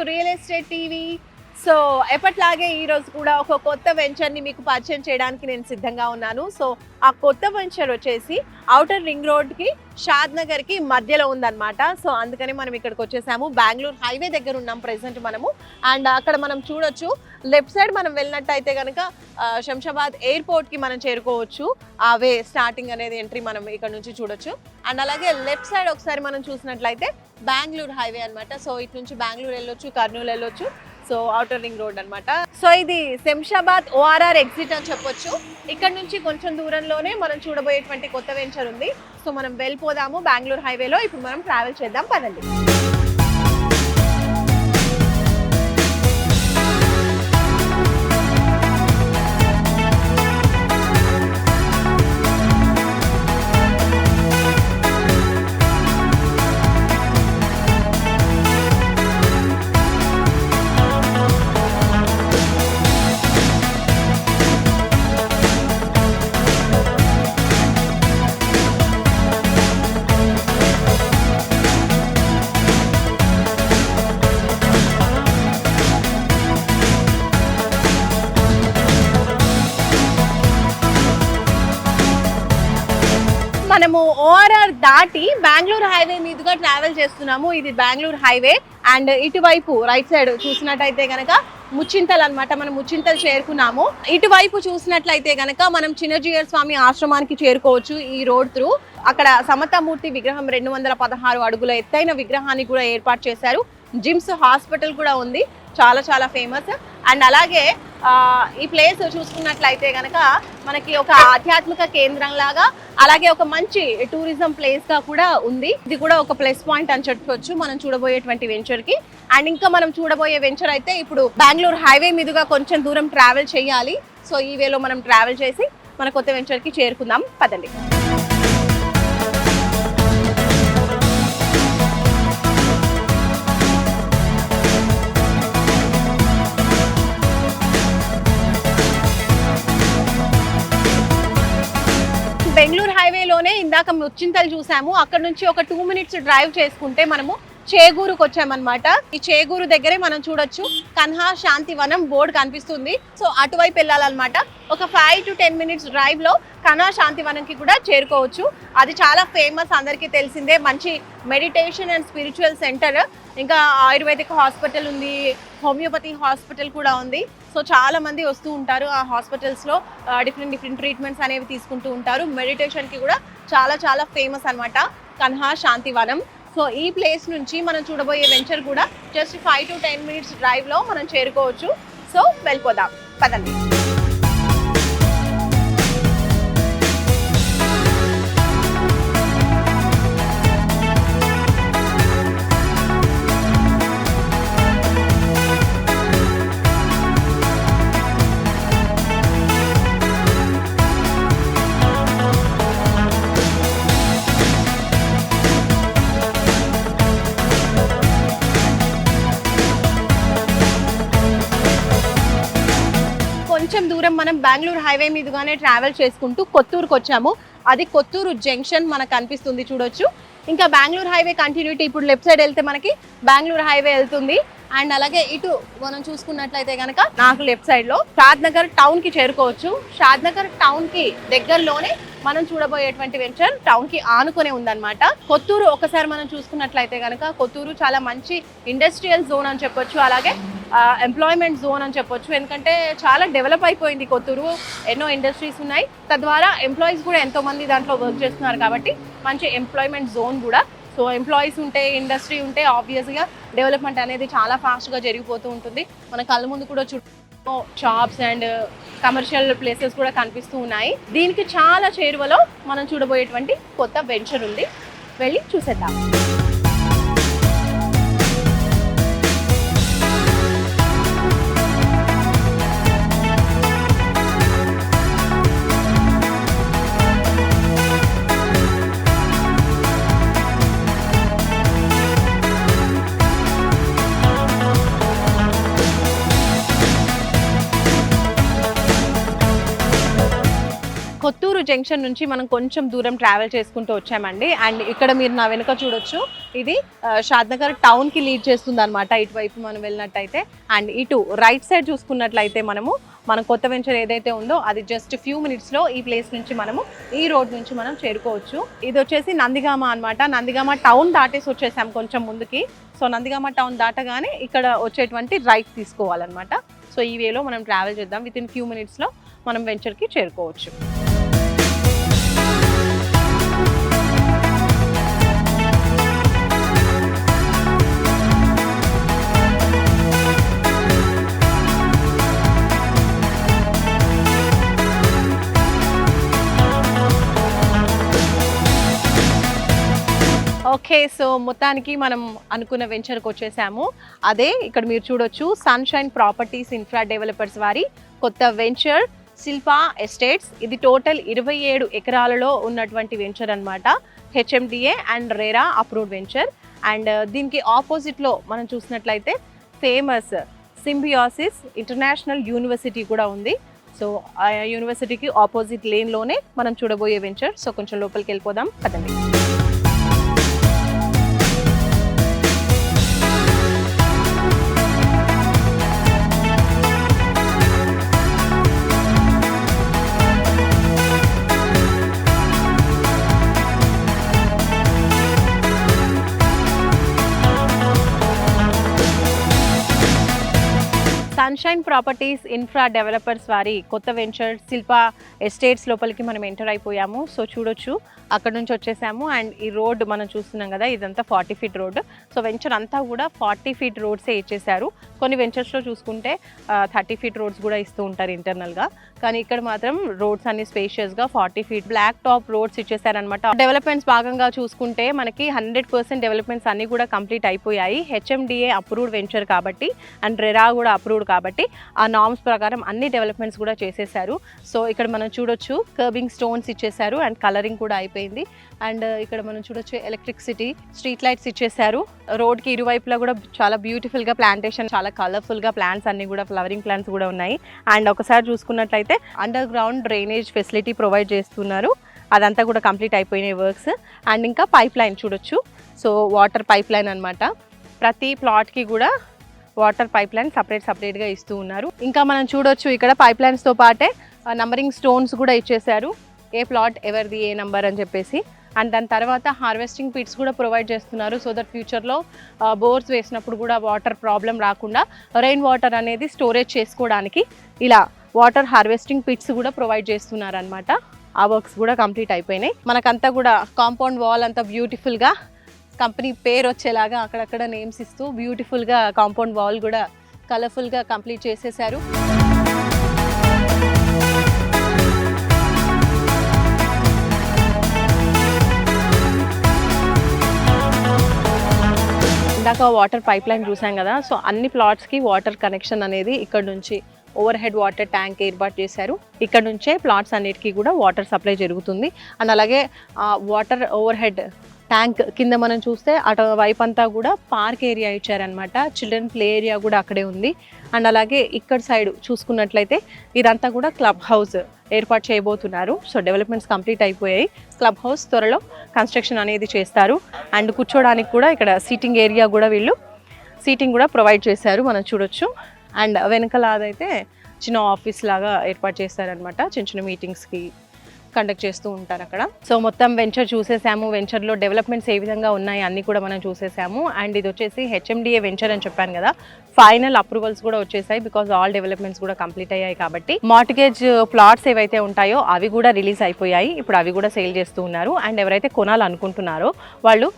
To real estate TV. So ఎప్పట్లాగే ఈరోజు కూడా ఒక కొత్త వెంచర్ని మీకు పరిచయం చేయడానికి నేను సిద్ధంగా ఉన్నాను. సో ఆ కొత్త వెంచర్ వచ్చేసి ఔటర్ రింగ్ రోడ్కి షాద్ నగర్కి మధ్యలో ఉందన్నమాట. సో అందుకని మనం ఇక్కడికి వచ్చేసాము. బెంగళూరు హైవే దగ్గర ఉన్నాం ప్రెసెంట్ మనము. అండ్ అక్కడ మనం చూడొచ్చు, లెఫ్ట్ సైడ్ మనం వెళ్ళినట్టయితే కనుక శంషాబాద్ ఎయిర్పోర్ట్కి మనం చేరుకోవచ్చు. ఆ వే స్టార్టింగ్ అనేది ఎంట్రీ మనం ఇక్కడ నుంచి చూడొచ్చు. అండ్ అలాగే లెఫ్ట్ సైడ్ ఒకసారి మనం చూసినట్లయితే బెంగళూరు హైవే అనమాట. సో ఇటు నుంచి బెంగళూరు వెళ్ళొచ్చు, కర్నూలు వెళ్ళొచ్చు. సో ఔటర్ రింగ్ రోడ్ అనమాట. సో ఇది శంషాబాద్ ORR ఎగ్జిట్ అని చెప్పొచ్చు. ఇక్కడ నుంచి కొంచెం దూరంలోనే మనం చూడబోయేటువంటి కొత్త వెంచర్ ఉంది. సో మనం వెళ్ళిపోదాము బెంగళూరు హైవేలో. ఇప్పుడు మనం ట్రావెల్ చేద్దాం, పదండి. మనము ORR దాటి బెంగళూరు హైవే మీదుగా ట్రావెల్ చేస్తున్నాము. ఇది బెంగళూరు హైవే. అండ్ ఇటువైపు రైట్ సైడ్ చూసినట్టయితే గనక ముచ్చింతల్ అనమాట. మనం ముచ్చింతల్ చేరుకున్నాము. ఇటువైపు చూసినట్లయితే గనక మనం చిన్నజీయర్ స్వామి ఆశ్రమానికి చేరుకోవచ్చు ఈ రోడ్ త్రూ. అక్కడ సమతామూర్తి విగ్రహం 216 అడుగుల ఎత్తైన విగ్రహాన్ని కూడా ఏర్పాటు చేశారు. జిమ్స్ హాస్పిటల్ కూడా ఉంది, చాలా చాలా ఫేమస్. అండ్ అలాగే ఈ ప్లేస్ చూసుకున్నట్లయితే కనుక మనకి ఒక ఆధ్యాత్మిక కేంద్రం లాగా, అలాగే ఒక మంచి టూరిజం ప్లేస్ గా కూడా ఉంది. ఇది కూడా ఒక ప్లస్ పాయింట్ అని చెప్పొచ్చు మనం చూడబోయేటువంటి వెంచర్ కి. అండ్ ఇంకా మనం చూడబోయే వెంచర్ అయితే ఇప్పుడు బెంగళూరు హైవే మీదుగా కొంచెం దూరం ట్రావెల్ చేయాలి. సో ఈ వేలో మనం ట్రావెల్ చేసి మన కొత్త వెంచర్ కి చేరుకుందాం, పదండి. బెంగళూరు హైవేలోనే ఇందాక ముచ్చింతలు చూసాము. అక్కడ నుంచి ఒక 2 మినిట్స్ డ్రైవ్ చేసుకుంటే మనము చేగూరుకు వచ్చామన్నమాట. ఈ చేగూరు దగ్గరే మనం చూడొచ్చు కన్హా శాంతివనం బోర్డు కనిపిస్తుంది. సో అటువైపు వెళ్ళాలన్నమాట. ఒక 5 to 10 మినిట్స్ డ్రైవ్ లో కన్హా శాంతివనంకి కూడా చేరుకోవచ్చు. అది చాలా ఫేమస్, అందరికీ తెలిసిందే. మంచి మెడిటేషన్ అండ్ స్పిరిచువల్ సెంటర్. ఇంకా ఆయుర్వేదిక్ హాస్పిటల్ ఉంది, హోమియోపతి హాస్పిటల్ కూడా ఉంది. సో చాలా మంది వస్తూ ఉంటారు ఆ హాస్పిటల్స్లో, డిఫరెంట్ ట్రీట్మెంట్స్ అనేవి తీసుకుంటూ ఉంటారు. మెడిటేషన్కి కూడా చాలా చాలా ఫేమస్ అనమాట కన్హా శాంతివనం. సో ఈ ప్లేస్ నుంచి మనం చూడబోయే వెంచర్ కూడా జస్ట్ 5 to 10 మినిట్స్ డ్రైవ్లో మనం చేరుకోవచ్చు. సో వెళ్ళిపోదాం, పదండి. కొంచెం దూరం మనం బెంగళూరు హైవే మీదుగానే ట్రావెల్ చేసుకుంటూ కొత్తూరుకు వచ్చాము. అది కొత్తూరు జంక్షన్ మనకు కనిపిస్తుంది, చూడొచ్చు. ఇంకా బెంగళూరు హైవే కంటిన్యూటీ ఇప్పుడు లెఫ్ట్ సైడ్ వెళ్తే మనకి బెంగళూరు హైవే వెళ్తుంది. అండ్ అలాగే ఇటు మనం చూసుకున్నట్లయితే కనుక నాకు లెఫ్ట్ సైడ్ లో షాద్ నగర్ టౌన్ కి చేరుకోవచ్చు. షాద్ నగర్ టౌన్ కి దగ్గరలోనే మనం చూడబోయేటువంటి వెంచర్ టౌన్ కి ఆనుకునే ఉందన్నమాట. కొత్తూరు ఒకసారి మనం చూసుకున్నట్లయితే కనుక కొత్తూరు చాలా మంచి ఇండస్ట్రియల్ జోన్ అని చెప్పొచ్చు, అలాగే ఎంప్లాయ్మెంట్ జోన్ అని చెప్పొచ్చు. ఎందుకంటే చాలా డెవలప్ అయిపోయింది కొత్తూరు, ఎన్నో ఇండస్ట్రీస్ ఉన్నాయి, తద్వారా ఎంప్లాయీస్ కూడా ఎంతో మంది దాంట్లో వర్క్ చేస్తున్నారు కాబట్టి మంచి ఎంప్లాయ్మెంట్ జోన్ కూడా. సో ఎంప్లాయీస్ ఉంటే, ఇండస్ట్రీ ఉంటే ఆబ్వియస్గా డెవలప్మెంట్ అనేది చాలా ఫాస్ట్గా జరిగిపోతూ ఉంటుంది. మన కళ్ళ ముందు కూడా చుట్టూ షాప్స్ అండ్ కమర్షియల్ ప్లేసెస్ కూడా కనిపిస్తూ ఉన్నాయి. దీనికి చాలా చేరువలో మనం చూడబోయేటువంటి కొత్త వెంచర్ ఉంది, వెళ్ళి చూసేద్దాం. కొత్తూరు జంక్షన్ నుంచి మనం కొంచెం దూరం ట్రావెల్ చేసుకుంటూ వచ్చామండి. అండ్ ఇక్కడ మీరు నా వెనుక చూడొచ్చు, ఇది షాద్నగర్ టౌన్కి లీడ్ చేస్తుంది అనమాట. ఇటువైపు మనం వెళ్ళినట్టయితే అండ్ ఇటు రైట్ సైడ్ చూసుకున్నట్లయితే మన కొత్త వెంచర్ ఏదైతే ఉందో అది జస్ట్ ఫ్యూ మినిట్స్లో ఈ ప్లేస్ నుంచి మనము ఈ రోడ్ నుంచి మనం చేరుకోవచ్చు. ఇది వచ్చేసి నందిగామ అనమాట. నందిగామ టౌన్ దాటేసి వచ్చేసాం కొంచెం ముందుకి. సో నందిగామ టౌన్ దాటగానే ఇక్కడ వచ్చేటువంటి రైట్ తీసుకోవాలన్నమాట. సో ఈ వేలో మనం ట్రావెల్ చేద్దాం. విత్ ఇన్ ఫ్యూ మినిట్స్లో మనం వెంచర్కి చేరుకోవచ్చు. ఓకే, సో మొత్తానికి మనం అనుకున్న వెంచర్కి వచ్చేసాము. అదే ఇక్కడ మీరు చూడొచ్చు, సన్షైన్ ప్రాపర్టీస్ ఇన్ఫ్రా డెవలపర్స్ వారి కొత్త వెంచర్ శిల్పా ఎస్టేట్స్. ఇది టోటల్ 27 ఎకరాలలో ఉన్నటువంటి వెంచర్ అనమాట. HMDA and RERA approved venture. And దీనికి ఆపోజిట్లో మనం చూసినట్లయితే ఫేమస్ సింబియాసిస్ ఇంటర్నేషనల్ యూనివర్సిటీ కూడా ఉంది. సో ఆ యూనివర్సిటీకి ఆపోజిట్ లేన్లోనే మనం చూడబోయే వెంచర్. సో కొంచెం లోపలికి వెళ్ళిపోదాం పదండి. సన్షైన్ ప్రాపర్టీస్ ఇన్ఫ్రా డెవలపర్స్ వారి కొత్త వెంచర్ శిల్పా ఎస్టేట్స్ లోపలికి మనం ఎంటర్ అయిపోయాము. సో చూడొచ్చు, అక్కడ నుంచి వచ్చేసాము. అండ్ ఈ రోడ్ మనం చూస్తున్నాం కదా, ఇదంతా 40 ఫీట్ రోడ్. సో వెంచర్ అంతా కూడా 40 ఫీట్ రోడ్సే ఇచ్చేసారు. కొన్ని వెంచర్స్లో చూసుకుంటే 30 ఫీట్ రోడ్స్ కూడా ఇస్తూ ఉంటారు ఇంటర్నల్గా. కానీ ఇక్కడ మాత్రం రోడ్స్ అన్ని స్పేషియస్గా 40 ఫీట్ బ్లాక్ టాప్ రోడ్స్ ఇచ్చేసారనమాట. డెవలప్మెంట్స్ భాగంగా చూసుకుంటే మనకి 100% డెవలప్మెంట్స్ అన్నీ కూడా కంప్లీట్ అయిపోయాయి. హెచ్ఎండిఏ అప్రూవ్డ్ వెంచర్ కాబట్టి అండ్ రెరా కూడా అప్రూవ్డ్ కాబట్టి ఆ నార్మ్స్ ప్రకారం అన్ని డెవలప్మెంట్స్ కూడా చేసేసారు. సో ఇక్కడ మనం చూడొచ్చు, కర్బింగ్ స్టోన్స్ ఇచ్చేసారు అండ్ కలరింగ్ కూడా అయిపోయింది. అండ్ ఇక్కడ మనం చూడొచ్చు, ఎలక్ట్రిసిటీ స్ట్రీట్ లైట్స్ ఇచ్చేసారు. రోడ్కి ఇరువైపులా కూడా చాలా బ్యూటిఫుల్గా ప్లాంటేషన్, చాలా కలర్ఫుల్గా ప్లాంట్స్ అన్ని కూడా, ఫ్లవరింగ్ ప్లాంట్స్ కూడా ఉన్నాయి. అండ్ ఒకసారి చూసుకున్నట్లయితే under ground drainage facility provide చేస్తున్నారు. అదంతా కూడా కంప్లీట్ అయిపోయినాయి వర్క్స్. అండ్ ఇంకా పైప్ లైన్ చూడొచ్చు. సో వాటర్ పైప్ లైన్ అనమాట. ప్రతి ప్లాట్కి కూడా వాటర్ పైప్ లైన్ సపరేట్గా ఇస్తూ ఉన్నారు. ఇంకా మనం చూడొచ్చు, ఇక్కడ పైప్ లైన్స్తో పాటే నంబరింగ్ స్టోన్స్ కూడా ఇచ్చేసారు. ఏ ప్లాట్ ఎవరిది ఏ నంబర్ అని చెప్పేసి. అండ్ దాని తర్వాత హార్వెస్టింగ్ పిట్స్ కూడా ప్రొవైడ్ చేస్తున్నారు. సో దట్ ఫ్యూచర్లో బోర్స్ వేసినప్పుడు కూడా వాటర్ ప్రాబ్లం రాకుండా రెయిన్ వాటర్ అనేది స్టోరేజ్ చేసుకోవడానికి ఇలా వాటర్ హార్వెస్టింగ్ పిట్స్ కూడా ప్రొవైడ్ చేస్తున్నారు అనమాట. ఆ వర్క్స్ కూడా కంప్లీట్ అయిపోయినాయి. మనకంతా కూడా కాంపౌండ్ వాల్ అంతా బ్యూటిఫుల్గా కంపెనీ పేరు వచ్చేలాగా అక్కడక్కడ నేమ్స్ ఇస్తూ బ్యూటిఫుల్గా కాంపౌండ్ వాల్ కూడా కలర్ఫుల్గా కంప్లీట్ చేసేసారు. ఇందాక వాటర్ పైప్ లైన్ చూసాం కదా. సో అన్ని ప్లాట్స్కి వాటర్ కనెక్షన్ అనేది ఇక్కడ నుంచి ఓవర్ హెడ్ వాటర్ ట్యాంక్ ఏర్పాటు చేశారు. ఇక్కడ నుంచే ప్లాట్స్ అన్నిటికీ కూడా వాటర్ సప్లై జరుగుతుంది. అండ్ అలాగే వాటర్ ఓవర్ హెడ్ ట్యాంక్ కింద మనం చూస్తే అటు వైపు అంతా కూడా పార్క్ ఏరియా ఇచ్చారనమాట. చిల్డ్రన్ ప్లే ఏరియా కూడా అక్కడే ఉంది. అండ్ అలాగే ఇక్కడ సైడ్ చూసుకున్నట్లయితే ఇదంతా కూడా క్లబ్ హౌస్ ఏర్పాటు చేయబోతున్నారు. సో డెవలప్మెంట్స్ కంప్లీట్ అయిపోయాయి. క్లబ్ హౌస్ త్వరలో కన్స్ట్రక్షన్ అనేది చేస్తారు. అండ్ కూర్చోడానికి కూడా ఇక్కడ సీటింగ్ ఏరియా కూడా వీళ్ళు సీటింగ్ కూడా ప్రొవైడ్ చేశారు, మనం చూడొచ్చు. అండ్ వెనకాల అదైతే చిన్న ఆఫీస్ లాగా ఏర్పాటు చేస్తారనమాట. చిన్న చిన్న మీటింగ్స్కి కండక్ట్ చేస్తూ ఉంటారు అక్కడ. సో మొత్తం వెంచర్ చూసేసాము. వెంచర్లో డెవలప్మెంట్స్ ఏ విధంగా ఉన్నాయి అన్నీ కూడా మనం చూసేసాము. అండ్ ఇది వచ్చేసి హెచ్ఎండిఏ వెంచర్ అని చెప్పాను కదా, ఫైనల్ అప్రూవల్స్ కూడా వచ్చేసాయి. బికాజ్ ఆల్ డెవలప్మెంట్స్ కూడా కంప్లీట్ అయ్యాయి కాబట్టి. మార్టిగేజ్ ప్లాట్స్ ఏవైతే ఉంటాయో అవి కూడా రిలీజ్ అయిపోయాయి. ఇప్పుడు అవి కూడా సేల్ చేస్తూ ఉన్నారు. అండ్ ఎవరైతే కొనాలనుకుంటున్నారో వాళ్ళు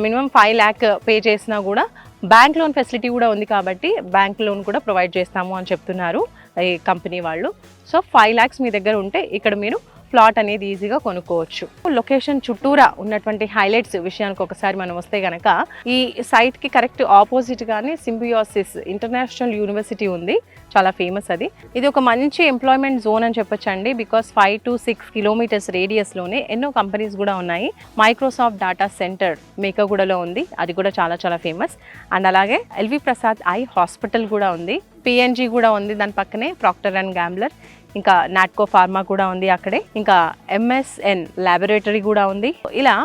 మినిమం 5 lakh పే చేసినా కూడా బ్యాంక్ లోన్ ఫెసిలిటీ కూడా ఉంది కాబట్టి బ్యాంక్ లోన్ కూడా ప్రొవైడ్ చేస్తాము అని చెప్తున్నారు ఈ కంపెనీ వాళ్ళు. సో 5 lakhs మీ దగ్గర ఉంటే ఇక్కడ మీరు ప్లాట్ అనేది ఈజీగా కొనుక్కోవచ్చు. లొకేషన్ చుట్టూరా ఉన్నటువంటి హైలైట్స్ విషయానికి ఒకసారి మనం వస్తే కనుక, ఈ సైట్కి కరెక్ట్ ఆపోజిట్ గానే సింబియాసిస్ ఇంటర్నేషనల్ యూనివర్సిటీ ఉంది, చాలా ఫేమస్ అది. ఇది ఒక మంచి ఎంప్లాయ్మెంట్ జోన్ అని చెప్పొచ్చండి. బికాస్ 5 to 6 kilometers రేడియస్లోనే ఎన్నో కంపెనీస్ కూడా ఉన్నాయి. మైక్రోసాఫ్ట్ డేటా సెంటర్ మేకగూడలో ఉంది, అది కూడా చాలా చాలా ఫేమస్. అండ్ అలాగే ఎల్వి ప్రసాద్ ఐ హాస్పిటల్ కూడా ఉంది, పిఎన్జీ కూడా ఉంది దాని పక్కనే, ప్రాక్టర్ అండ్ గ్యాంబ్లర్. ఇంకా నాట్కో ఫార్మా కూడా ఉంది అక్కడే, ఇంకా MSN ల్యాబొరేటరీ కూడా ఉంది. ఇలా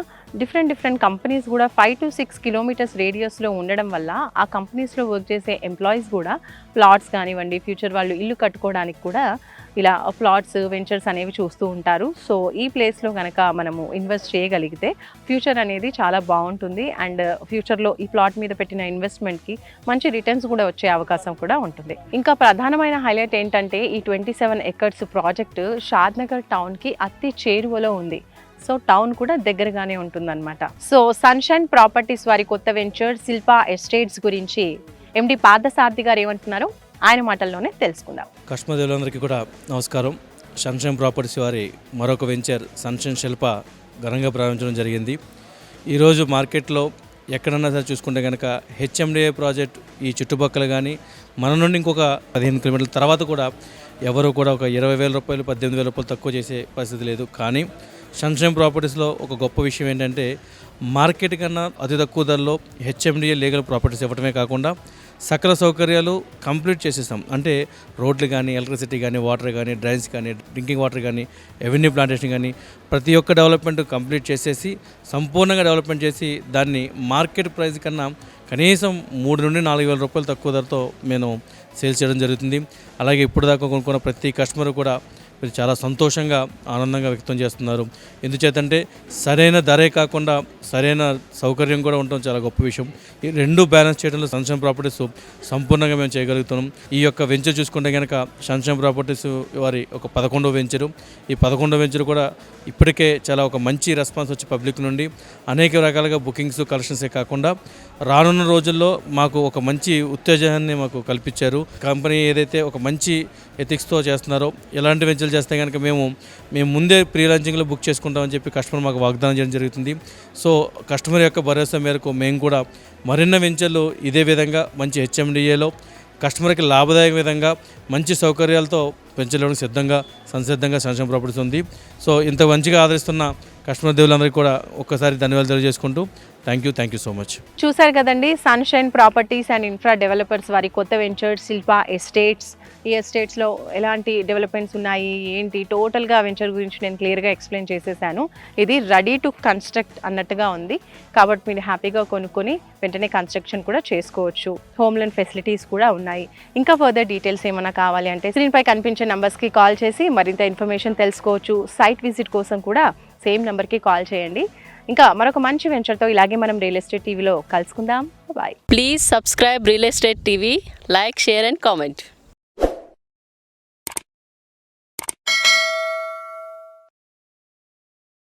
డిఫరెంట్ కంపెనీస్ కూడా 5 to 6 కిలోమీటర్స్ రేడియస్లో ఉండడం వల్ల ఆ కంపెనీస్లో వర్క్ చేసే ఎంప్లాయీస్ కూడా ప్లాట్స్ కానివ్వండి, ఫ్యూచర్ వాళ్ళు ఇల్లు కట్టుకోవడానికి కూడా ఇలా ప్లాట్స్ వెంచర్స్ అనేవి చూస్తూ ఉంటారు. సో ఈ ప్లేస్లో కనుక మనము ఇన్వెస్ట్ చేయగలిగితే ఫ్యూచర్ అనేది చాలా బాగుంటుంది. అండ్ ఫ్యూచర్లో ఈ ప్లాట్ మీద పెట్టిన ఇన్వెస్ట్మెంట్కి మంచి రిటర్న్స్ కూడా వచ్చే అవకాశం కూడా ఉంటుంది. ఇంకా ప్రధానమైన హైలైట్ ఏంటంటే ఈ 27 acres ప్రాజెక్టు షాద్నగర్ టౌన్కి అతి చేరువలో ఉంది. సో టౌన్ కూడా దగ్గరగానే ఉంటుందన్నమాట. సో సన్షైన్ ప్రాపర్టీస్ వారి కొత్త వెంచర్ శిల్పా ఎస్టేట్స్ గురించి MD పార్థసారథి గారు ఏమంటున్నారో ఆయన మాటల్లోనే తెలుసుకుందాం. కస్టమర్లందరికీ కూడా నమస్కారం. సన్షైన్ ప్రాపర్టీస్ వారి మరొక వెంచర్ సన్షైన్ శిల్ప ఘనంగా ప్రారంభించడం జరిగింది. ఈరోజు మార్కెట్లో ఎక్కడన్నా సరే చూసుకుంటే కనుక HMDA ప్రాజెక్ట్ ఈ చుట్టుపక్కల కానీ మన నుండి ఇంకొక 15 కిలోమీటర్ల తర్వాత కూడా ఎవరు కూడా ఒక 20,000 రూపాయలు 18,000 రూపాయలు తక్కువ చేసే పరిస్థితి లేదు. కానీ సన్షైన్ ప్రాపర్టీస్లో ఒక గొప్ప విషయం ఏంటంటే మార్కెట్ కన్నా అతి తక్కువ ధరలో HMDA లీగల్ ప్రాపర్టీస్ ఇవ్వడమే కాకుండా సకల సౌకర్యాలు కంప్లీట్ చేసేస్తాం. అంటే రోడ్లు కానీ, ఎలక్ట్రిసిటీ కానీ, వాటర్ కానీ, డ్రైన్స్ కానీ, డ్రింకింగ్ వాటర్ కానీ, రెవెన్యూ ప్లాంటేషన్ కానీ ప్రతి ఒక్క డెవలప్మెంట్ కంప్లీట్ చేసేసి సంపూర్ణంగా డెవలప్మెంట్ చేసి దాన్ని మార్కెట్ ప్రైస్ కన్నా కనీసం 3 నుండి 4,000 రూపాయలు తక్కువ ధరతో మేము సేల్స్ చేయడం జరుగుతుంది. అలాగే ఇప్పుడు దాకా కొనుక్కున్న ప్రతి కస్టమర్ కూడా మీరు చాలా సంతోషంగా ఆనందంగా వ్యక్తం చేస్తున్నారు. ఎందుచేతంటే సరైన ధరే కాకుండా సరైన సౌకర్యం కూడా ఉండటం చాలా గొప్ప విషయం. ఈ రెండు బ్యాలెన్స్ చేయడంలో సన్షైన్ ప్రాపర్టీస్ సంపూర్ణంగా మేము చేయగలుగుతున్నాం. ఈ యొక్క వెంచర్ చూసుకుంటే కనుక సన్షైన్ ప్రాపర్టీస్ వారి ఒక 11వ వెంచరు. ఈ 11వ వెంచర్ కూడా ఇప్పటికే చాలా ఒక మంచి రెస్పాన్స్ వచ్చి పబ్లిక్ నుండి అనేక రకాలుగా బుకింగ్స్ కలెక్షన్సే కాకుండా రానున్న రోజుల్లో మాకు ఒక మంచి ఉత్తేజాన్ని మాకు కల్పించారు. కంపెనీ ఏదైతే ఒక మంచి ఎథిక్స్తో చేస్తున్నారో ఇలాంటి వెంచర్లు చేస్తే కనుక మేము ముందే ప్రీ లాంచింగ్లో బుక్ చేసుకుంటామని చెప్పి కస్టమర్ మాకు వాగ్దానం చేయడం జరుగుతుంది. సో కస్టమర్ యొక్క భరోసా మేరకు మేము కూడా మరిన్ని వెంచర్లు ఇదే విధంగా మంచి HMDAలో కస్టమర్కి లాభదాయక విధంగా మంచి సౌకర్యాలతో పెంచడానికి సంసిద్ధంగా సన్షైన్ ప్రాపర్టీస్ ఉంది. సో ఇంత మంచిగా ఆదరిస్తున్న కస్టమర్ దేవులందరికీ కూడా ఒక్కసారి ధన్యవాదాలు తెలియజేసుకుంటూ థ్యాంక్ యూ సో మచ్. చూసారు కదండి, sunshine properties and infra developers వారి కొత్త వెంచర్ శిల్పా ఎస్టేట్స్. ఈ ఎస్టేట్స్లో ఎలాంటి డెవలప్మెంట్స్ ఉన్నాయి ఏంటి టోటల్గా వెంచర్ గురించి నేను క్లియర్గా ఎక్స్ప్లెయిన్ చేసేసాను. ఇది రెడీ టు కన్స్ట్రక్ట్ అన్నట్టుగా ఉంది కాబట్టి మీరు హ్యాపీగా కొనుక్కొని వెంటనే కన్స్ట్రక్షన్ కూడా చేసుకోవచ్చు. హోమ్ లోన్ ఫెసిలిటీస్ కూడా ఉన్నాయి. ఇంకా ఫర్దర్ డీటెయిల్స్ ఏమైనా కావాలి అంటే స్క్రీన్పై కనిపించే నంబర్స్కి కాల్ చేసి మరింత ఇన్ఫర్మేషన్ తెలుసుకోవచ్చు. సైట్ విజిట్ కోసం కూడా సేమ్ నెంబర్కి కాల్ చేయండి. ఇంకా మరొక మంచి వెంచర్తో ఇలాగే మనం రియల్ ఎస్టేట్ టీవీలో కలుసుకుందాం. Bye. Please subscribe real estate TV, like, share and comment.